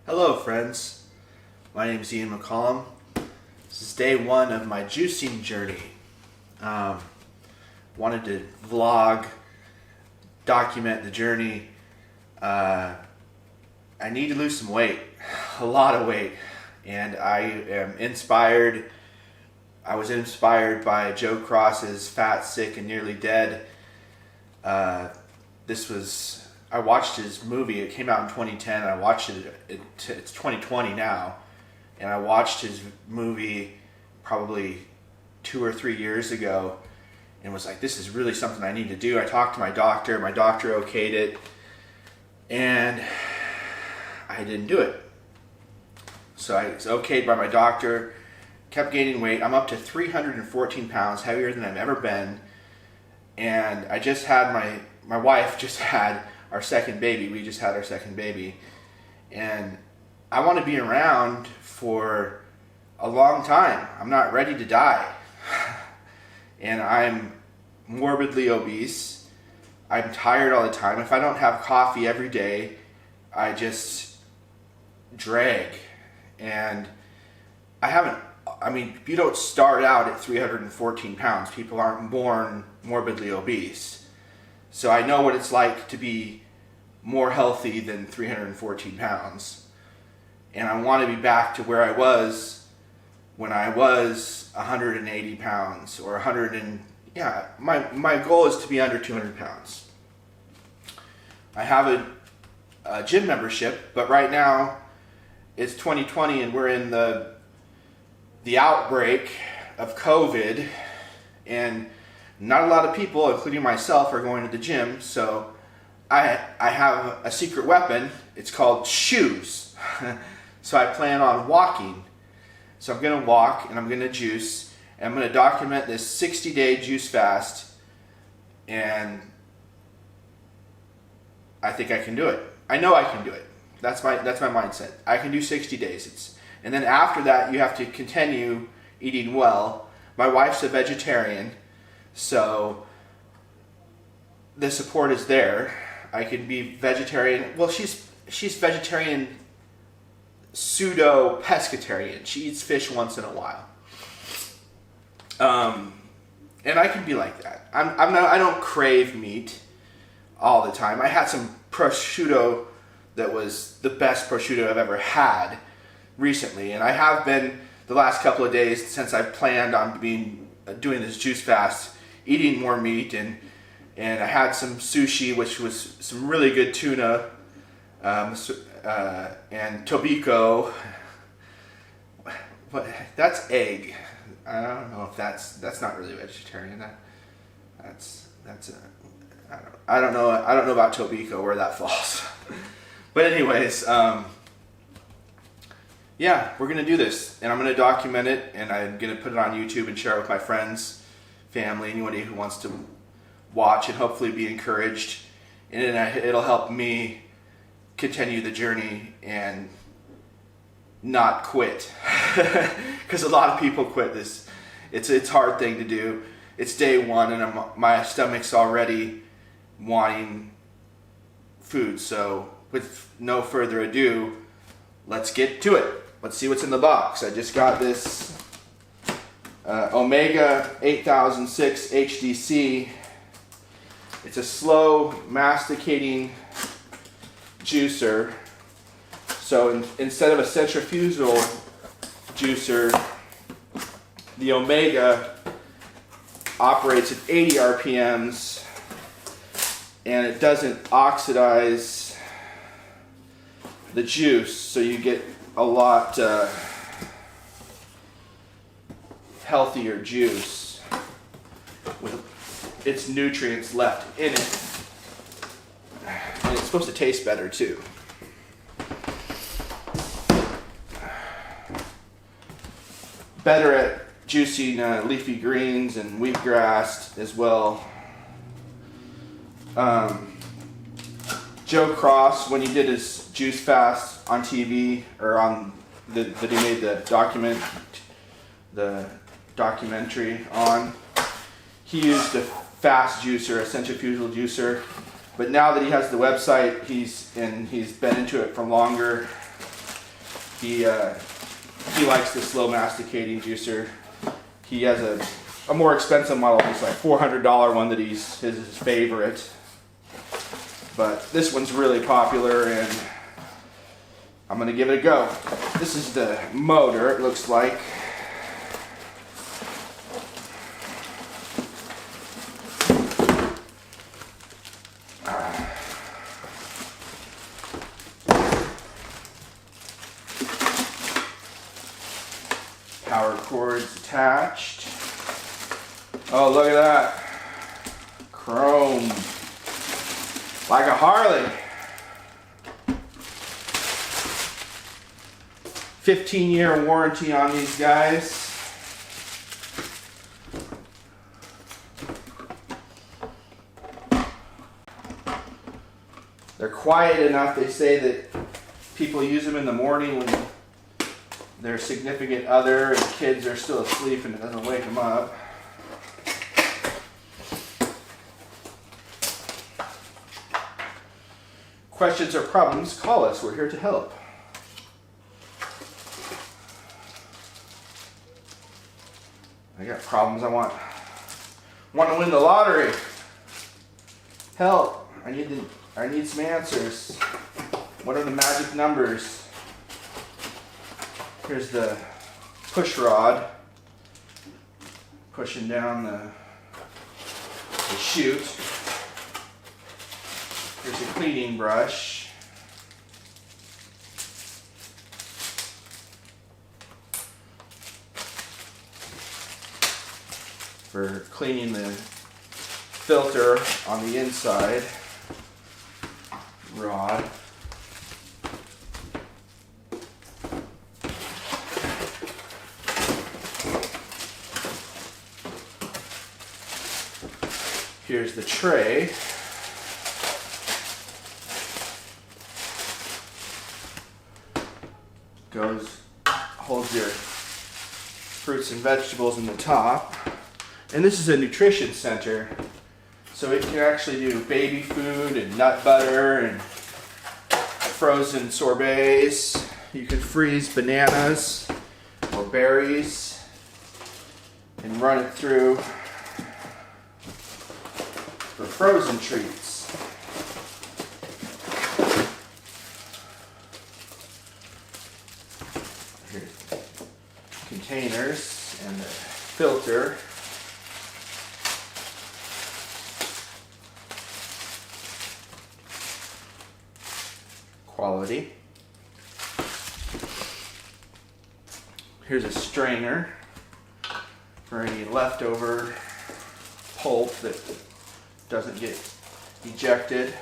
Hello friends, my name is McCollum. This is day one of my juicing journey. Wanted to vlog, document the journey. I need to lose some weight, a lot of weight, and I am inspired. I was inspired by Joe Cross's Fat, Sick, and Nearly Dead. I watched his movie. It came out in 2010. I watched it. It's 2020 now, and I watched his movie probably 2 or 3 years ago, and was like, "This is really something I need to do." I talked to my doctor. My doctor okayed it, and I didn't do it. So I was okayed by my doctor. Kept gaining weight. I'm up to 314 pounds, heavier than I've ever been, and I just had my wife just had our second baby. We just had our second baby, and I want to be around for a long time. I'm not ready to die, and I'm morbidly obese. I'm tired all the time. If I don't have coffee every day, I just drag, and you don't start out at 314 pounds. People aren't born morbidly obese. So I know what it's like to be more healthy than 314 pounds. And I want to be back to where I was when I was 180 pounds or my goal is to be under 200 pounds. I have a gym membership, but right now it's 2020 and we're in the outbreak of COVID, and not a lot of people, including myself, are going to the gym. So I have a secret weapon. It's called shoes. So I plan on walking. So I'm going to walk and I'm going to juice, and I'm going to document this 60-day juice fast, and I think I can do it. I know I can do it. That's my mindset. I can do 60 days. And then after that, you have to continue eating well. My wife's a vegetarian, so the support is there. I can be vegetarian. Well, she's vegetarian, pseudo pescatarian. She eats fish once in a while, and I can be like that. I don't crave meat all the time. I had some prosciutto that was the best prosciutto I've ever had recently, and I have been the last couple of days since I planned on doing this juice fast, eating more meat, and I had some sushi, which was some really good tuna, and tobiko. What? That's egg. I don't know if that's not really vegetarian. I don't know about tobiko, where that falls. But anyways, yeah, we're going to do this, and I'm going to document it, and I'm going to put it on YouTube and share it with my friends, family, anybody who wants to watch and hopefully be encouraged. And it'll help me continue the journey and not quit. Because a lot of people quit this. It's a hard thing to do. It's day one, and my stomach's already wanting food. So with no further ado, let's get to it. Let's see what's in the box. I just got this Omega 8006 HDC. It's a slow masticating juicer. So instead of a centrifugal juicer, the Omega operates at 80 RPMs, and it doesn't oxidize the juice, so you get a lot healthier juice with its nutrients left in it, and it's supposed to taste better too. Better at juicing leafy greens and wheatgrass as well. Joe Cross, when he did his juice fast on TV, or on that he made the documentary on, he used a fast juicer, a centrifugal juicer. But now that he has the website, he's been into it for longer. He likes the slow masticating juicer. He has a more expensive model. It's like $400 one that is his favorite. But this one's really popular, and I'm gonna give it a go. This is the motor, it looks like. Power cords attached. Oh, look at that. Chrome. Like a Harley. 15-year warranty on these guys. They're quiet enough, they say, that people use them in the morning when their significant other and kids are still asleep and it doesn't wake them up. Questions or problems, call us. We're here to help. I got problems. I want to win the lottery. Help. I need some answers. What are the magic numbers? Here's the push rod pushing down the chute. Here's a cleaning brush. For cleaning the filter on the inside rod. Here's the tray. Holds your fruits and vegetables in the top. And this is a nutrition center, so it can actually do baby food and nut butter and frozen sorbets. You can freeze bananas or berries and run it through for frozen treats. Containers and the filter. Quality. Here's a strainer for any leftover pulp that doesn't get ejected.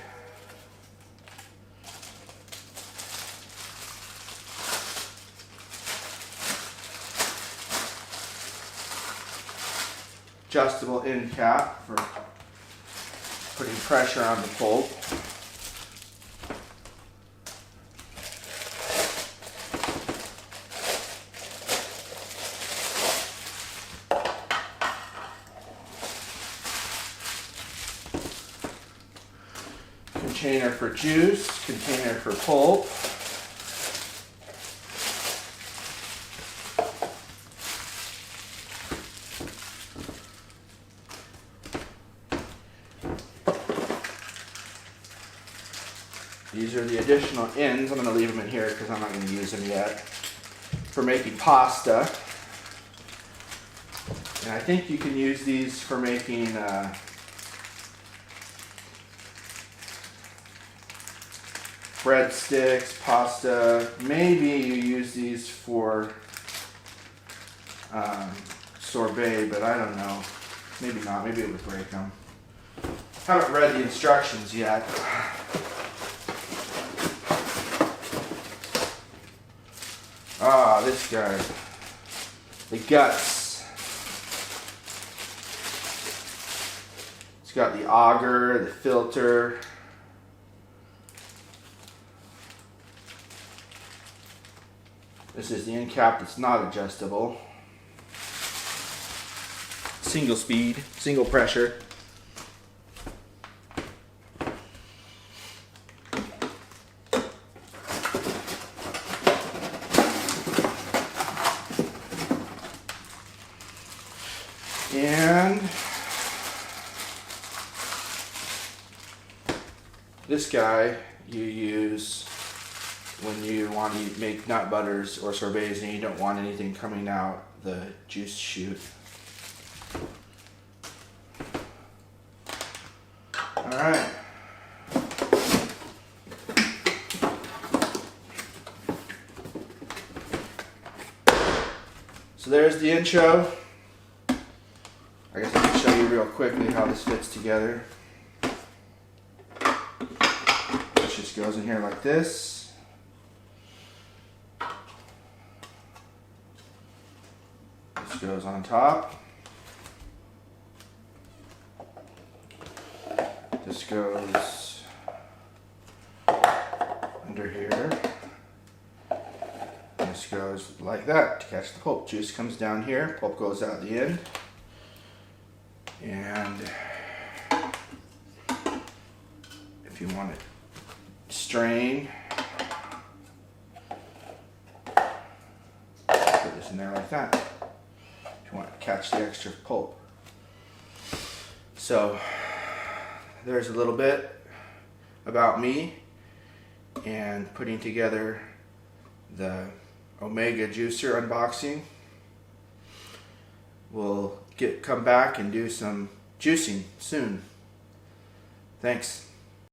Adjustable end cap for putting pressure on the pulp. Container for juice, container for pulp. These are the additional ends. I'm going to leave them in here because I'm not going to use them yet. For making pasta. And I think you can use these for making breadsticks, pasta. Maybe you use these for sorbet, but I don't know. Maybe not. Maybe it would break them. Haven't read the instructions yet. Ah, this guy. The guts. It's got the auger, the filter. This is the end cap that's not adjustable. Single speed, single pressure. And this guy you use when you want to make nut butters or sorbets and you don't want anything coming out the juice chute. Alright. So there's the intro. I guess I can show you real quickly how this fits together. This just goes in here like this. This goes on top. This goes under here. This goes like that to catch the pulp. Juice comes down here, pulp goes out the end. And if you want to strain, put this in there like that. If you want to catch the extra pulp. So there's a little bit about me and putting together the Omega juicer unboxing. We'll come back and do some juicing soon. Thanks.